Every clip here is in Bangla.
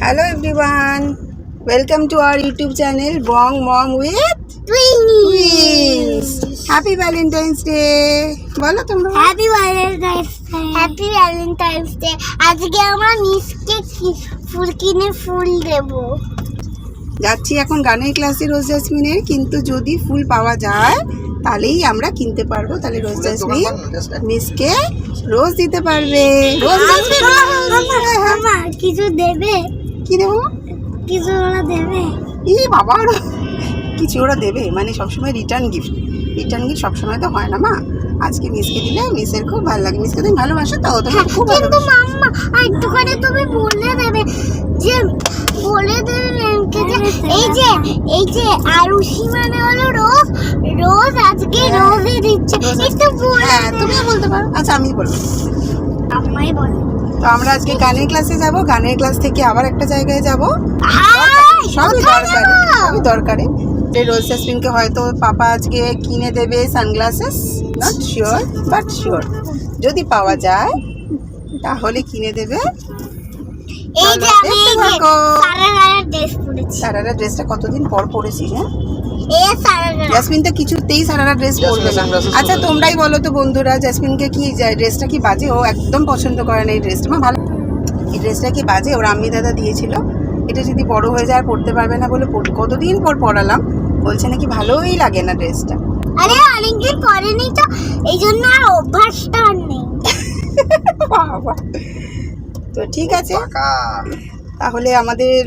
Hello everyone, welcome to our YouTube channel Bong Mom with Twins. Happy Valentine's Day. বলো তোমরা Happy Valentine's Day. Happy Valentine's Day. আজকে আমরা মিসকে ফুল কিনে ফুল দেব। যাচ্ছি এখন গানের ক্লাসে রোজ জাসমিনের, কিন্তু যদি ফুল পাওয়া যায় তাহলেই আমরা কিনতে পারবো। তাহলে রোজ জাসমিন মিসকে রোজ দিতে পারবে। রোজ জাসমিন মামা কিছু দেবে? কি দেবো? কিছু ওরা দেবে? এই বাবা, কিছু ওরা দেবে মানে সবসময় রিটার্ন গিফট সবসময় তো হয় না মা। আজকে মিসকে দিলে মিসের খুব ভালো লাগে। মিসকে তুমি ভালোবাসো তো? তোমার খুব ভালো। কিন্তু মাম্মা একটুখানি তুমি বলে দেবে যে ম্যামকে যে এই যে আরুষি মানে হলো রোজ আজকে রোজই দিচ্ছে। একটু বলে। হ্যাঁ তুমিও বলতে পারো। আচ্ছা আমি বলবো। আম্মাই বলে। তো আমরা আজকে গানের ক্লাসে যাব, গানের ক্লাস থেকে আবার একটা জায়গায় যাব। সবই দরকারি। রোজ জাসমিনকে হয়তো পাপা আজকে কিনে দেবে sunglasses, not sure but sure. যদি পাওয়া যায় তাহলে কিনে দেবে। এই যে আমি সারারা ড্রেস পরেছি। সারারা ড্রেসটা কতদিন পর পরেছি। হ্যাঁ এই সারারা জাসমিন তো কিছুতেই সারারা ড্রেস পরবে না। আচ্ছা তোমরাই বলো তো বন্ধুরা, জাসমিনকে কি ড্রেসটা কি বাজে? ও একদম পছন্দ করে না এই ড্রেসটা। ভালো, এই ড্রেসটা কি বাজে? ওর আম্মি দাদা দিয়েছিল। এটা যদি বড় হয়ে যায় আর পরতে পারবে না বলে কতদিন পর পরালাম, বলছে নাকি ভালোই লাগে না ড্রেসটা। আরে অনেকদিন পরেনি তো এই জন্য আর অভ্যাসটা আর নেই। বাবা, তো ঠিক আছে তাহলে আমাদের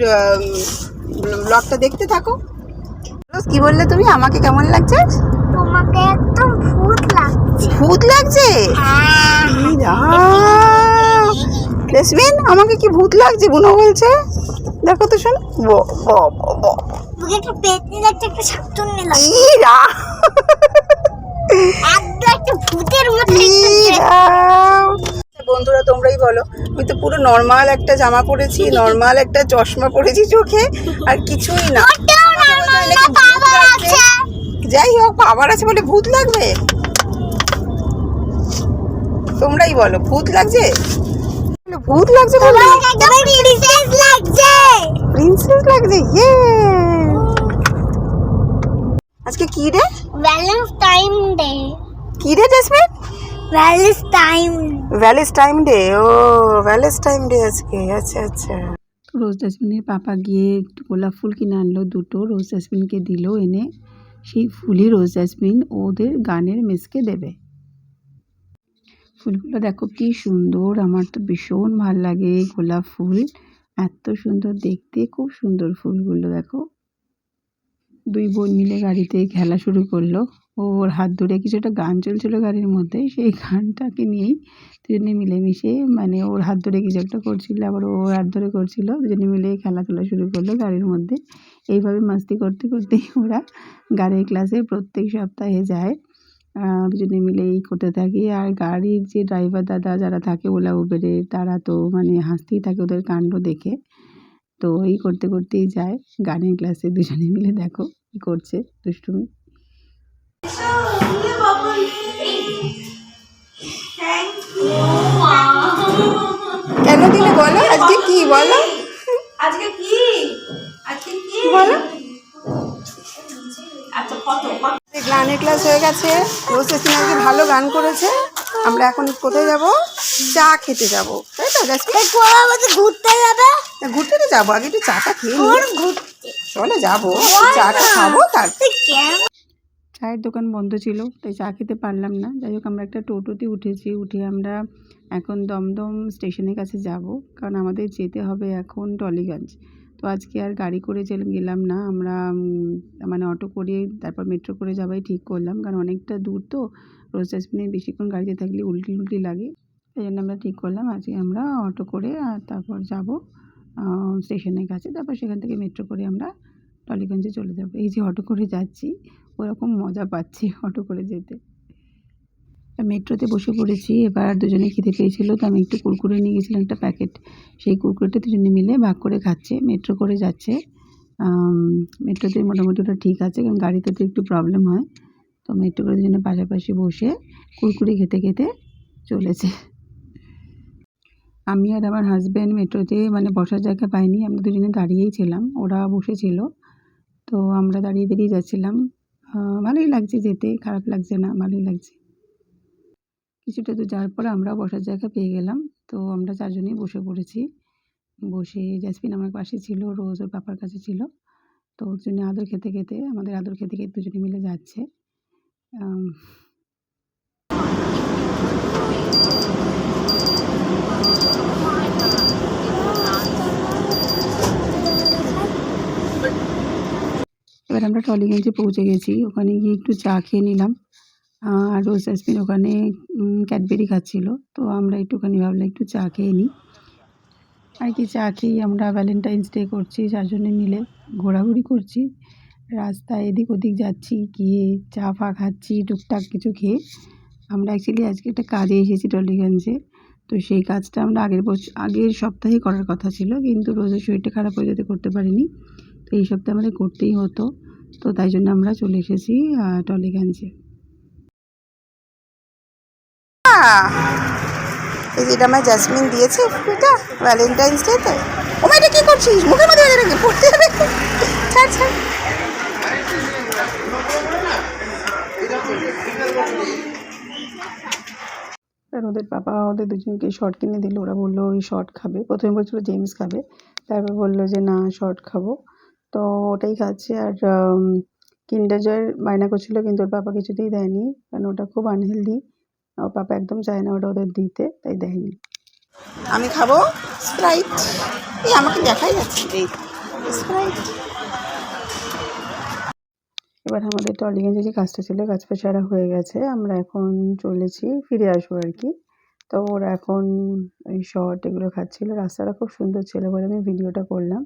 ব্লগটা দেখতে থাকো। কি বললে তুমি? আমাকে কেমন লাগছে? তোমাকে একদম ভূত লাগছে। ভূত লাগছে? জাসমিন আমাকে কি ভূত লাগছে? বুনো বলছে। দেখো তো শোন, তোকে একটা পেতনি লাগছে, একটা শাকচুন্নি লাগছে। একদম একটা ভূতের মতো। বন্ধুরা তোমরাই বলো, আমি তো পুরো নর্মাল একটা জামা পরেছি, নর্মাল একটা চশমা পরেছি চোখে, আর কিছুই না। যাই হোক, পাওয়ার আছে বলে ভূত লাগবে? তোমরাই বলো, ভূত লাগছে? ভূত লাগছে বলে প্রিন্সেস লাগছে। প্রিন্সেস লাগছে। ইয়ে, আজকে কি রে? Valentine Day. কি রে জাসমিন? Valentine Day. ও ভ্যালেন্টাইন ডে আজকে। আচ্ছা আচ্ছা। রোজ জাসমিনের পাপা গিয়ে একটু গোলাপ ফুল কিনে আনলো, দুটো রোজ জাসমিনকে দিল এনে। সেই ফুলই রোজ জাসমিন ওদের গানের মিসকে দেবে। ফুলগুলো দেখো কি সুন্দর, আমার তো ভীষণ ভাল লাগে গোলাপ ফুল, এত সুন্দর দেখতে, খুব সুন্দর ফুলগুলো। দেখো দুই বোন মিলে গাড়িতে খেলা শুরু করলো। ওর হাত ধরে কিছু একটা গান চলছিল গাড়ির মধ্যে, সেই গানটাকে নিয়েই দুজনে মিলেমিশে মানে ওর হাত ধরে কিছু একটা করছিল, আবার ওর হাত ধরে করছিল, দুজনে মিলে খেলাধুলা শুরু করলো গাড়ির মধ্যে। এইভাবে মাস্তি করতে করতেই ওরা গাড়ির ক্লাসে প্রত্যেক সপ্তাহে যায়। দুজনে মিলে এই করতে থাকি। আর গাড়ির যে ড্রাইভার দাদা যারা থাকে ওলা উবেরে, তারা তো মানে হাসতেই থাকে ওদের কাণ্ড দেখে। তো এই করতে করতেই যায় গানের ক্লাসে দুজনে মিলে। দেখো কি করছে দুষ্টুমি। কেন দিলে বলো? আজকে কি বলো? আজকে কি বলো। আচ্ছা কত গানের ক্লাস হয়ে গেছে, রোজ জাসমিন আজকে ভালো গান করেছে। আমরা এখন কোথায় যাব? চা খেতে যাব, তাই তো জাসমিন? ঘুরতে যাবে? ঘুরতে তো যাবো, আগে একটু চাটা খেয়ে নিই। চলো যাবো, চাটা খাবো। তারপর চায়ের দোকান বন্ধ ছিল তাই চা খেতে পারলাম না। যাই হোক আমরা একটা টোটোতে উঠেছি, উঠে আমরা এখন দমদম স্টেশনের কাছে যাব, কারণ আমাদের যেতে হবে এখন টলিগঞ্জ। তো আজকে আর গাড়ি করে গেলাম না, আমরা মানে অটো করে তারপর মেট্রো করে যাওয়াই ঠিক করলাম, কারণ অনেকটা দূর তো। রোজ জাসমিনের বেশিক্ষণ গাড়িতে থাকলে উল্টি লাগে, এই জন্য আমরা ঠিক করলাম আজকে আমরা অটো করে আর তারপর যাব স্টেশনের কাছে, তারপর সেখান থেকে মেট্রো করে আমরা টলিগঞ্জে চলে যাব। এই যে অটো করে যাচ্ছি, ওরকম মজা পাচ্ছি অটো করে যেতে। মেট্রোতে বসে পড়েছি, এবার দুজনে খেতে পেয়েছিল, তো আমি একটু কুরকুরে নিয়ে গেছিলাম একটা প্যাকেট, সেই কুরকুরেটা দুজনে মিলে ভাগ করে খাচ্ছে। মেট্রো করে যাচ্ছে, মেট্রোতে মোটামুটি ওটা ঠিক আছে, কারণ গাড়িতে তো একটু প্রবলেম হয়। তো মেট্রো করে দুজনে পাশাপাশি বসে কুরকুরে খেতে খেতে চলেছে। আমি আর আমার হাজব্যান্ড মেট্রোতে মানে বসার জায়গা পাইনি, আমরা দুজনে দাঁড়িয়েই ছিলাম, ওরা বসেছিল। তো আমরা দাঁড়িয়ে দাঁড়িয়ে যাচ্ছিলাম। ভালোই লাগছে যেতে, খারাপ লাগছে না, ভালোই লাগছে। কিছুটা তো যাওয়ার পর আমরা বসার জায়গা পেয়ে গেলাম। তো আমরা চারজনেই বসে পড়েছি। বসে জাসমিন আমার পাশে ছিল, রোজ ওর পাপার কাছে ছিল। তো ওর জন্য আদর খেতে খেতে আমাদের আদর খেতে খেতে দুজনে মিলে যাচ্ছে। এবার আমরা টলিগঞ্জে পৌঁছে গেছি। ওখানে গিয়ে একটু চা খেয়ে নিলাম। আর রোজ জাসমিন ওখানে ক্যাডবেরি খাচ্ছিল। তো আমরা একটুখানি ভাবলাম একটু চা খেয়ে নিই। আর কি চা খেয়ে আমরা ভ্যালেন্টাইন্স ডে করছি, চারজনে মিলে ঘোরাঘুরি করছি, রাস্তায় এদিক ওদিক যাচ্ছি, গিয়ে চা ফা খাচ্ছি টুকটাক কিছু খেয়ে। আমরা অ্যাকচুয়ালি আজকে একটা কাজে এসেছি টলিগঞ্জে। তো সেই কাজটা আমরা আগের সপ্তাহে করার কথা ছিল, কিন্তু রোজের শরীরটা খারাপ হয়ে যেতে করতে পারিনি। তো এই সপ্তাহে আমাদের করতেই হতো, তো তাই জন্য আমরা চলে এসেছি টলিগঞ্জে। এই যেটা আমার জাসমিন দিয়েছে, এটা ভ্যালেন্টাইন্স ডেতে। ও মা, এটা কি করছিস? মুখের মধ্যে রেখে পড়তে হবে। ছাড় ছাড়। আর ওদের বাবা ওদের দুজনকে শর্ট কিনে দিল। ওরা বললো ওই শর্ট খাবে, প্রথমে বলছিল জেমস খাবে, তারপর বললো যে না শর্ট খাবো। তো ওটাই খাচ্ছে। আর কিন্ডার জয়ের বায়না করছিলো, কিন্তু ওর পাপা কিছুতেই দেয়নি, কারণ ওটা খুব আনহেলদি। ওর পাপা একদম চায় না ওটা ওদের দিতে, তাই দেয়নি। আমি খাবো স্প্রাইট। এই আমাকে দেখাই যাচ্ছে এই স্প্রাইট। এবার আমাদের টলিগঞ্জে যে কাজটা ছিল, কাজ সারা হয়ে গেছে, আমরা এখন চলেছি ফিরে আসবো আর কি। তো ওরা এখন ওই শর্ট এগুলো খাচ্ছিল। রাস্তাটা খুব সুন্দর ছিল বলে আমি ভিডিওটা করলাম।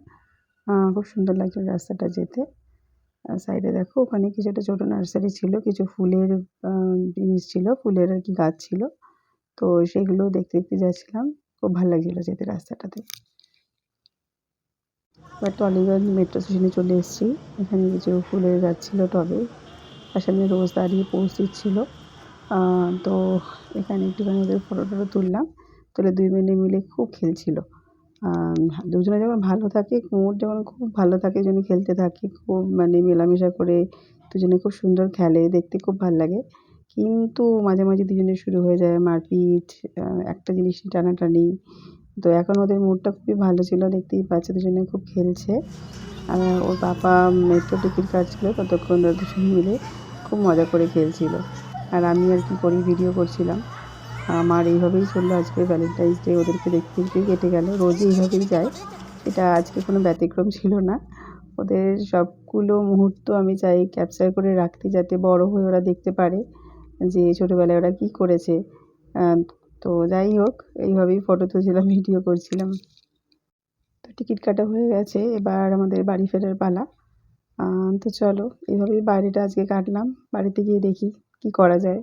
খুব সুন্দর লাগছিল রাস্তাটা যেতে। সাইডে দেখো ওখানে কিছু একটা ছোটো নার্সারি ছিল, কিছু ফুলের জিনিস ছিল, ফুলের আর কি গাছ ছিল। তো সেগুলো দেখতে দেখতে যাচ্ছিলাম, খুব ভালো লাগছিলো যেতে রাস্তাটাতে। এবার টলিগঞ্জ মেট্রো স্টেশনে চলে এসেছি। এখানে কিছু ফুলের গাছ ছিল টবে, তার সামনে রোজ দাঁড়িয়ে পোজ দিচ্ছিলো। তো এখানে একটুখানি ওদের ফটো টটো তুললাম, তুলে দুই বোনে মিলে খুব খেলছিল। দুজনে যখন ভালো থাকে, কুমোর যখন খুব ভালো থাকে, দুজনে খেলতে থাকে, খুব মানে মেলামেশা করে দুজনে খুব সুন্দর খেলে, দেখতে খুব ভালো লাগে। কিন্তু মাঝে মাঝে দুজনের শুরু হয়ে যায় মারপিট, একটা জিনিস টানাটানি। তো এখন ওদের মুডটা খুবই ভালো ছিল, দেখতেই পাচ্ছে দুজনে খুব খেলছে। আর ওর বাবা মেট্রো টিকিট কাটছিল, ততক্ষণ ওরা দুজনে মিলে খুব মজা করে খেলছিল। আর আমি আর কি করি, ভিডিও করছিলাম। আমার এইভাবেই চললো আজকে ভ্যালেন্টাইন্স ডে, ওদেরকে দেখতে দেখতেই কেটে গেল। রোজই এইভাবেই যায়, এটা আজকে কোনো ব্যতিক্রম ছিল না। ওদের সবগুলো মুহূর্ত আমি চাই ক্যাপচার করে রাখতে, যাতে বড় হয়ে ওরা দেখতে পারে যে ছোটোবেলায় ওরা কী করেছে। তো যাই হোক, এইভাবেই ফটো তুলছিলাম, ভিডিও করছিলাম। তো টিকিট কাটা হয়ে গেছে, এবার আমাদের বাড়ি ফেরার পালা। তো চলো, এইভাবেই বাড়িটা আজকে কাটলাম। বাড়িতে গিয়ে দেখি কি করা যায়।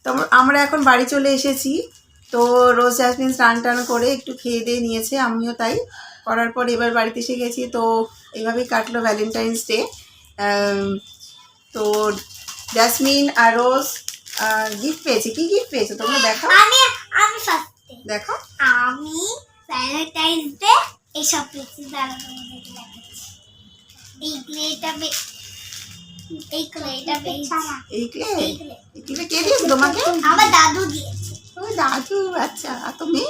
তো আমরা এখন বাড়ি চলে এসেছি। তো রোজ জাসমিন স্নান টান করে একটু খেয়ে দিয়ে নিয়েছে, আমিও তাই করার পর এবার বাড়িতে এসে গেছি। তো এইভাবেই কাটলো ভ্যালেন্টাইন্স ডে। তো জাসমিন আর রোজ গিফট পেয়েছে। কি গিফট পেয়েছো তোমরা দেখো? আমি ফার্স্টে দেখো, আমি ভ্যালেন্টাইন্স ডে এইসব পেয়েছি। দাঁড়াও তোমাদেরকে দেখাচ্ছি। এই ক্লেটা এই ক্লেটা পেয়েছি। এই ক্লে কে দিয়েছে তোমাকে? আমার দাদু দিয়েছে। ওই দাদু, আচ্ছা। আর তুমি?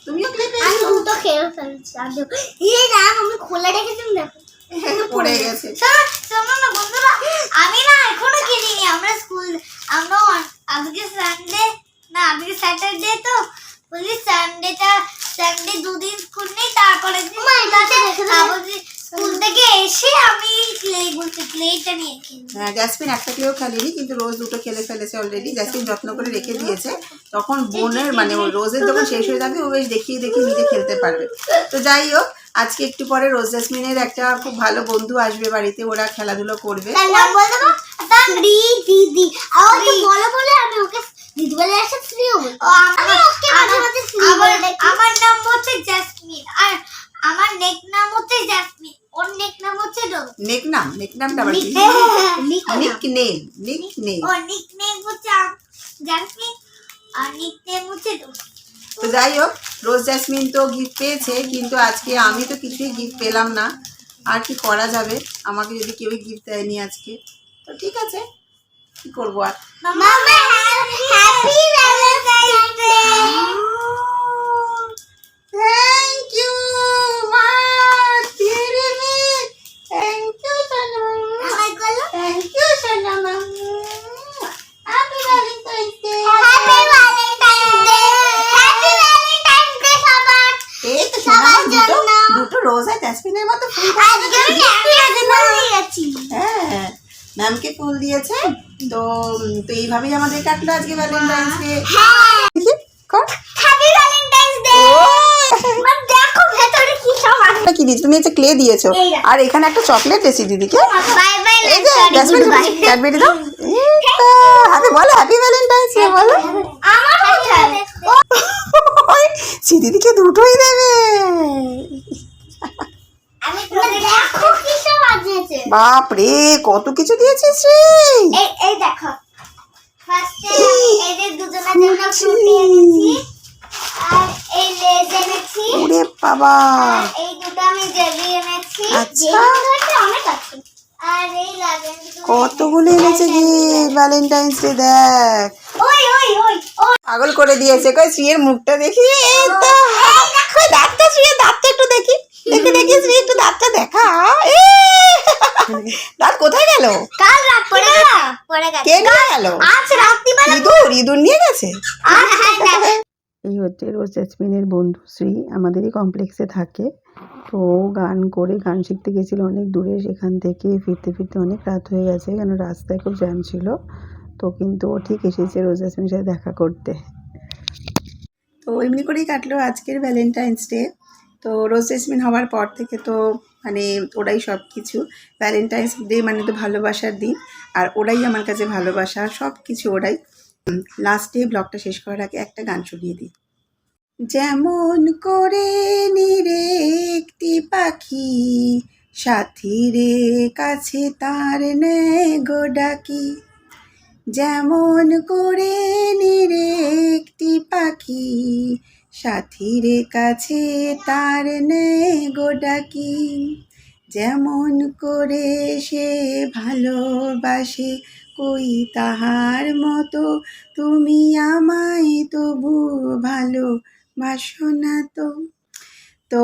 তুমিও ক্লে আমি পেয়েছো? দুটো খেয়ে ফেলছি। এই না, আমি খোলা রেখেছি, দেখো পড়ে গেছে। শোনো না বন্ধুরা, আমি না এখনো কিনিনি। আমরা আজকে সানডে না, আজকে স্যাটারডে, তো বলি সানডে দুদিন স্কুল নেই, তারপরে স্কুল থেকে এসে আমি ক্লেটা নিয়ে খেলি। হ্যাঁ, জাসমিন একটা ক্লেও খেলেনি, কিন্তু রোজ দুটো খেলে ফেলেছে অলরেডি। জাসমিন যত্ন করে রেখে দিয়েছে, তখন বোনের মানে ওই রোজের যখন শেষ হয়ে যাবে, ও বেশ দেখিয়ে নিজে খেলতে পারবে। তো যাই হোক, আজকে একটু পরে রোজ জাসমিনের একটা খুব ভালো বন্ধু আসবে বাড়িতে, ওরা খেলাধুলো করবে। দিদি বলে আমি ওকে দিদি বলে একটা ফ্রিও বলি। আমার নাম হচ্ছে জাসমিন, আর আমার নেক নাম হচ্ছে জাসমিন, ওর নেক নাম হচ্ছে রোজ। নেকনামটা আবার কি? নিকনেম। ওর নিকনেম হচ্ছে জাসমিন, আর নিতে মুছে দেবো। তো যাই হোক, রোজ জেসমিন তো গিফট পেয়েছে, কিন্তু আজকে আমি তো কিছুই গিফট পেলাম না। আর কি করা যাবে, আমাকে যদি কেউ গিফট দেয়নি আজকে, তো ঠিক আছে, কি করবো আর। মামা happy Valentine's day. Thank you মা, তেরে মে থ্যাংক ইউ সোনা, আমার গলা থ্যাংক ইউ সোনা মা, happy Valentine's day. Happy Valentine's day. Happy Valentine's day সবার। এই তো সবার সোনা, জন্য। দুটো রোজ আর জেসমিনের মতো ফুল আজকে আমি ম্যামকে ফুল দিয়েছি। হ্যাঁ, ম্যামকে ফুল দিয়েছে। তো তো এইভাবেই আমাদের কাটলো আজকে ভ্যালেন্টাইন্স ডে। হ্যাঁ, দেখি কর। Happy Valentine's day. মা দেখো ভেতরে কি সব আছে। কি দিয়েছো তুমি? হচ্ছে ক্লে দিয়েছো, এই দেখো। আর এখানে একটা চকলেট দিয়েছি দিদিকে। বাই বাই এই যে জেসমিন, ক্যাডবেরি দাও। হ্যাপি বলো, হ্যাপি ভ্যালেন্টাইন্স ডে বলো। আমার কোথায়? সে দিদিকে দুটোই দেবে। আমি তো দেখো কি সব আছে। বাপ রে, কত কিছু দিয়েছিস রে। এই দেখো। ফার্স্টে এই যে দুজনের জন্য ফ্রুটি এনেছি। আর এই লেজ এনেছি। ওরে বাবা, আর এই দুটো আমি জেলি এনেছি। আচ্ছা। জেলি অনেক আছে। আর এই লাগেজ কতগুলো এনেছে কি ভ্যালেন্টাইন্স ডে, দেখ। ওই ওই ওই ওই পাগল করে দিয়েছে। কই শ্রীয়ের মুখটা দেখি। এই তো, কই দাঁতটা, শ্রীয়ের দাঁতটা একটু দেখি, দেখি দেখি শ্রী, একটু দাঁতটা দেখা। এ, দাঁত কোথায় গেল? কাল রাত পড়ে গেছে। কে নিয়ে গেল? আজ রাত্রিবেলা ইঁদুর, ইঁদুর নিয়ে গেছে। দেখো। এই হচ্ছে রোজ জেসমিনের বন্ধু শ্রী, আমাদেরই কমপ্লেক্সে থাকে। তো ও গান করে, গান শিখতে গেছিলো অনেক দূরে, সেখান থেকে ফিরতে ফিরতে অনেক রাত হয়ে গেছে, কেন রাস্তায় খুব জ্যাম ছিল। তো কিন্তু ও ঠিক এসেছে রোজ জেসমিনের সাথে দেখা করতে। তো এমনি করেই কাটলো আজকের ভ্যালেন্টাইন্স ডে। তো রোজ জেসমিন হওয়ার পর থেকে তো মানে ওরাই সব কিছু। ভ্যালেন্টাইন্স ডে মানে তো ভালোবাসার দিন, আর ওরাই আমার কাছে ভালোবাসা, সব কিছু ওরাই। লাস্টে ব্লগটা শেষ করার আগে একটা গান শুনিয়ে দিই। যেমন করে নিরে একটি পাখি, সাথীরে কাছে তার নেয় গো ডাকি। যেমন করে নিরে একটি পাখি, সাথীরে কাছে তার নেয় গো ডাকি। যেমন করে সে ভালোবাসে, কই তাহার মতো তুমি আমায় তবু ভালোবাসো না তো। তো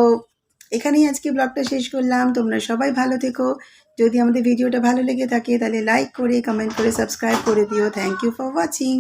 এখানেই আজকে ব্লগটা শেষ করলাম। তোমরা সবাই ভালো থেকো। যদি আমাদের ভিডিওটা ভালো লেগে থাকে তাহলে লাইক করে, কমেন্ট করে, সাবস্ক্রাইব করে দিও। Thank you for watching.